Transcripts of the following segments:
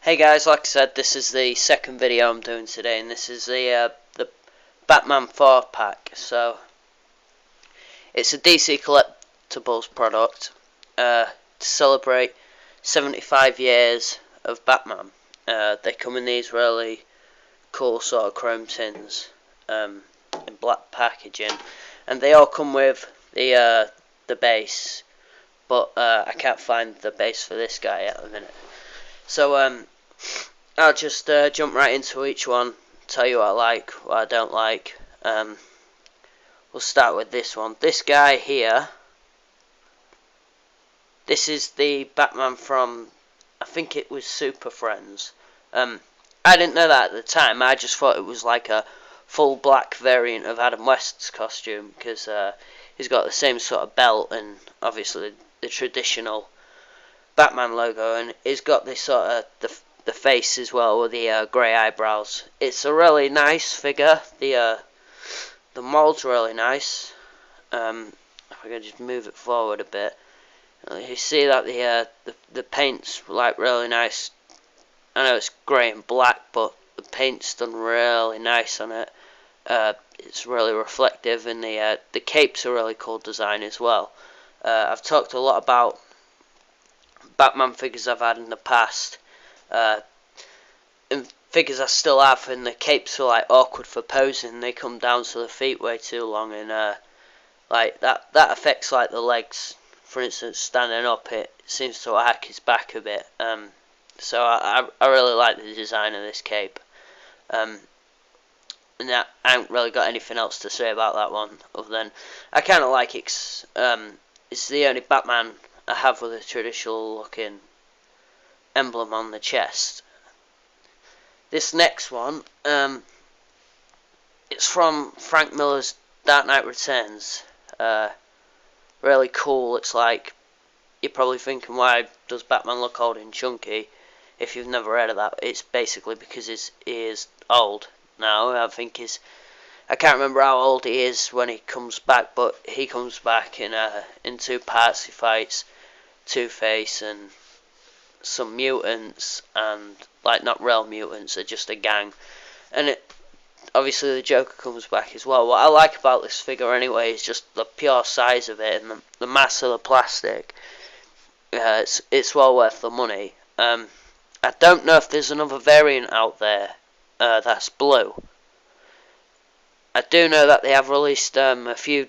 Hey guys, like I said, this is the second video I'm doing today, and this is the Batman 4 pack. So it's a DC collectibles product to celebrate 75 years of Batman. They come in these really cool sort of chrome tins in black packaging, and they all come with the base, but I can't find the base for this guy at the minute. So I'll just jump right into each one, tell you what I like, what I don't like. We'll start with this one. This guy here, this is the Batman from, I think it was Super Friends. I didn't know that at the time. I just thought it was like a full black variant of Adam West's costume, because he's got the same sort of belt and obviously the traditional Batman logo, and he's got this sort of the face as well with the grey eyebrows. It's a really nice figure. The mold's really nice. If I can just move it forward a bit, you see that the paint's like really nice. I know it's grey and black, but the paint's done really nice on it. It's really reflective, and the cape's a really cool design as well. I've talked a lot about Batman figures I've had in the past, and figures I still have, and the capes are like awkward for posing. They come down to the feet way too long, and like that affects like the legs. For instance, standing up, it seems to hack his back a bit. So I really like the design of this cape. And I haven't really got anything else to say about that one, other than I kind of like it. It's the only Batman I have with a traditional looking emblem on the chest. This next one, it's from Frank Miller's Dark Knight Returns. Really cool. It's like, you're probably thinking, why does Batman look old and chunky? If you've never heard of that, it's basically because he is old now. I can't remember how old he is when he comes back, but he comes back in two parts. He fights Two-Face and some mutants, and like not real mutants, they're just a gang. And obviously the Joker comes back as well. What I like about this figure anyway is just the pure size of it and the mass of the plastic. It's well worth the money. I don't know if there's another variant out there that's blue. I do know that they have released a few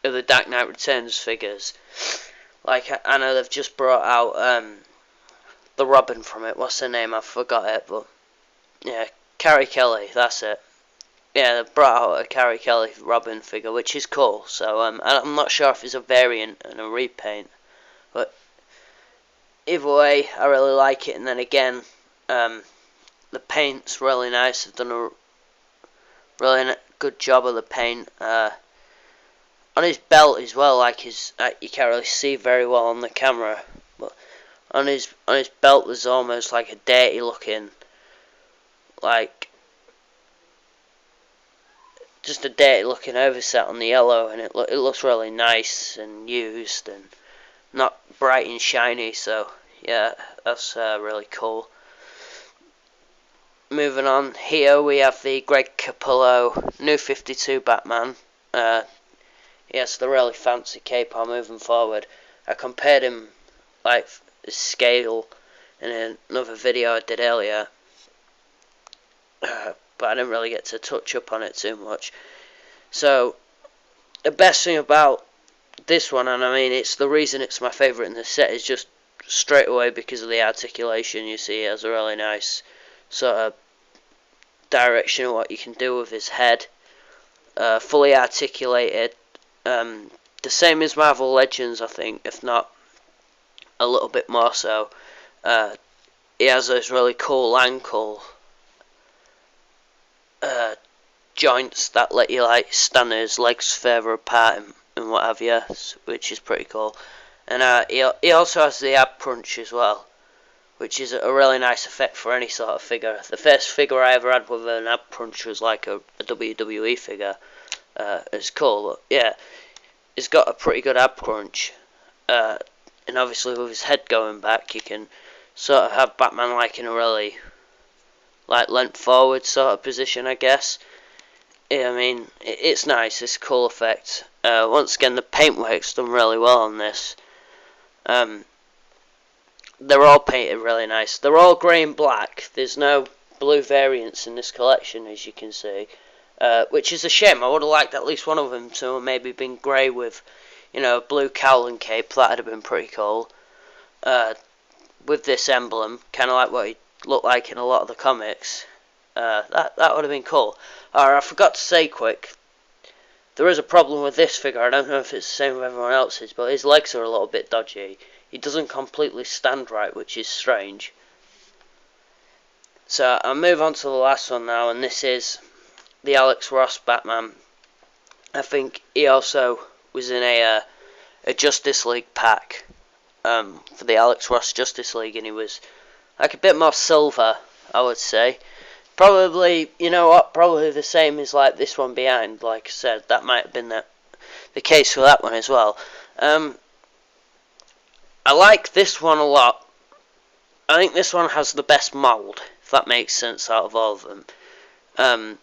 of the Dark Knight Returns figures. Like, I know they've just brought out the Robin from it. What's her name? I forgot it, but yeah, Carrie Kelly, that's it. Yeah, they brought out a Carrie Kelly Robin figure, which is cool. So I'm not sure if it's a variant and a repaint, but either way, I really like it. And then again, the paint's really nice. They've done a really good job of the paint. On his belt as well, like you can't really see very well on the camera, but on his belt there's almost like a dirty looking, like just a dirty looking overset on the yellow, and it looks really nice and used and not bright and shiny. So yeah, that's really cool. Moving on, here we have the Greg Capullo New 52 Batman. Yes, the really fancy cape on moving forward. I compared him like his scale in another video I did earlier, but I didn't really get to touch up on it too much. So the best thing about this one, and I mean it's the reason it's my favourite in the set, is just straight away because of the articulation. You see, it has a really nice sort of direction of what you can do with his head, fully articulated. The same as Marvel Legends, I think, if not a little bit more so. He has those really cool ankle joints that let you like stand his legs further apart and what have you, which is pretty cool. And he also has the ab crunch as well, which is a really nice effect for any sort of figure. The first figure I ever had with an ab crunch was like a WWE figure. It's cool, but yeah, he's got a pretty good ab crunch, and obviously with his head going back, you can sort of have Batman like in a really like leant forward sort of position, I guess. Yeah, I mean, it's nice. It's a cool effect. Once again, the paintwork's done really well on this. They're all painted really nice. They're all grey and black. There's no blue variants in this collection, as you can see, which is a shame. I would have liked at least one of them to have maybe been grey with, a blue cowl and cape. That'd have been pretty cool. With this emblem, kind of like what he looked like in a lot of the comics. That would have been cool. I forgot to say quick. There is a problem with this figure. I don't know if it's the same with everyone else's, but his legs are a little bit dodgy. He doesn't completely stand right, which is strange. So I'll move on to the last one now, and this is the Alex Ross Batman. I think he also was in a Justice League pack for the Alex Ross Justice League, and he was like a bit more silver, I would say. Probably, probably the same as like this one behind. Like I said, that might have been the case for that one as well. I like this one a lot. I think this one has the best mould, if that makes sense, out of all of them.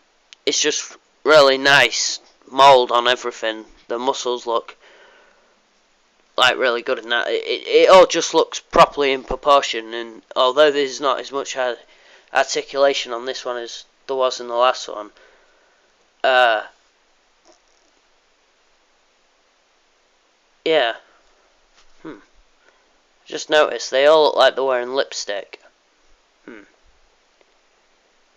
It's just really nice mould on everything. The muscles look like really good in that. It all just looks properly in proportion, and although there's not as much articulation on this one as there was in the last one, yeah. Just noticed they all look like they're wearing lipstick.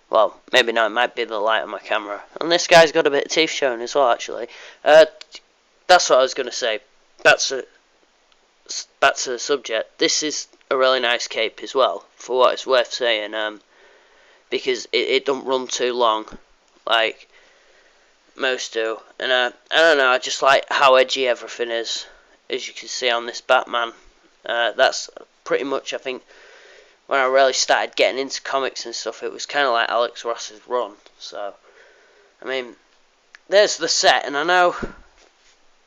Well, maybe not. It might be the light on my camera. And this guy's got a bit of teeth showing as well, actually. That's what I was going to say. Back to the subject. This is a really nice cape as well, for what it's worth saying. Because it don't run too long, like most do. And I don't know. I just like how edgy everything is, as you can see on this Batman. That's pretty much, I think, when I really started getting into comics and stuff. It was kind of like Alex Ross's run. So, I mean, there's the set, and I know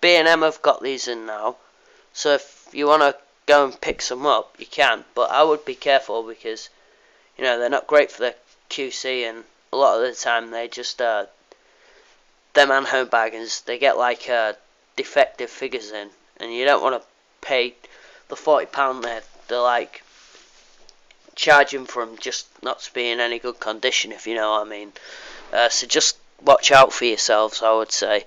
B&M have got these in now. So if you want to go and pick some up, you can. But I would be careful because, they're not great for the QC, and a lot of the time they just, them and home baggers, they get like defective figures in, and you don't want to pay the £40 they're like charging for them just not to be in any good condition, if you know what I mean. So just watch out for yourselves, I would say.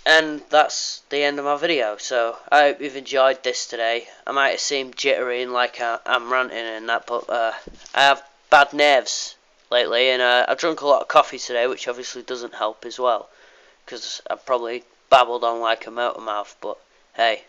And that's the end of my video. So I hope you've enjoyed this today. I might have seemed jittery and like I'm ranting and that, but I have bad nerves lately, and I've drunk a lot of coffee today, which obviously doesn't help as well, because I've probably babbled on like a motor mouth. But hey,